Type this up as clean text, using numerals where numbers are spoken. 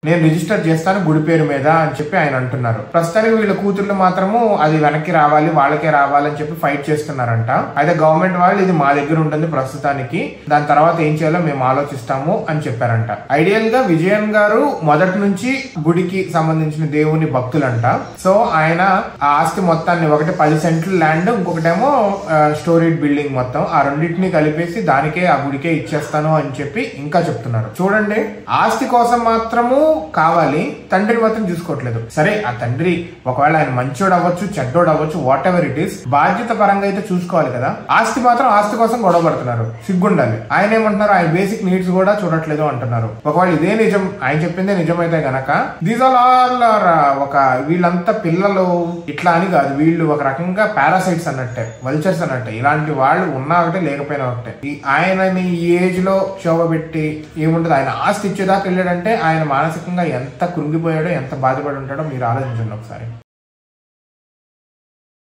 నేను రిజిస్టర్ చేస్తాను గుడి పేరు మీద అని చెప్పి ఆయన అంటున్నారు. ప్రస్తుతానికి వీళ్ళ కూతుర్లు మాత్రము అది వెనక్కి రావాలి, వాళ్ళకే రావాలని చెప్పి ఫైట్ చేస్తున్నారంట. అయితే గవర్నమెంట్ వాళ్ళు ఇది మా దగ్గర ఉంటుంది ప్రస్తుతానికి, దాని తర్వాత ఏం చేయాలో మేము ఆలోచిస్తాము అని చెప్పారంట. ఐడియల్ గా విజయన్ గారు మొదటి నుంచి గుడికి సంబంధించిన దేవుని భక్తులంట. సో ఆయన ఆ ఆస్తి మొత్తాన్ని, ఒకటి 10 సెంట్ల ల్యాండ్, ఇంకొకటేమో స్టోరీడ్ బిల్డింగ్, మొత్తం ఆ రెండింటిని కలిపేసి దానికే ఆ గుడికే ఇచ్చేస్తాను అని చెప్పి ఇంకా చెప్తున్నారు. చూడండి, ఆస్తి కోసం మాత్రము కావాలి, తండ్రిని మాత్రం చూసుకోవట్లేదు. సరే, ఆ తండ్రి ఒకవేళ ఆయన మంచోడు అవ్వచ్చు, చెడ్డోడు అవ్వచ్చు, వాట్ ఎవర్ ఇట్ ఈస్, బాధ్యత పరంగా అయితే చూసుకోవాలి కదా. ఆస్తి మాత్రం ఆస్తి కోసం గొడవ పడుతున్నారు, సిగ్గుండాలి. ఆయన ఏమంటున్నారు, ఆయన బేసిక్ నీడ్స్ కూడా చూడట్లేదు అంటున్నారు. ఒకవేళ ఇదే నిజం, ఆయన చెప్పిందే నిజమైతే గనక, దీస్ ఆల్ ఒక వీళ్ళంతా పిల్లలు ఇట్లా అని కాదు, వీళ్ళు ఒక రకంగా పారాసైట్స్ అన్నట్టే, వల్చర్స్ అన్నట్టే. ఇలాంటి వాళ్ళు ఉన్నా ఒకటే, లేకపోయినా ఒకటే. ఆయనని ఈ ఏజ్ లో శోభ పెట్టి ఏముంటది, ఆయన ఆస్తి ఇచ్చేదాకా వెళ్ళాడంటే ఆయన మానసికంగా ఎంత కృంగిపోయాడో, ఎంత బాధపడి ఉంటాడో మీరు ఆలోచించండి ఒకసారి.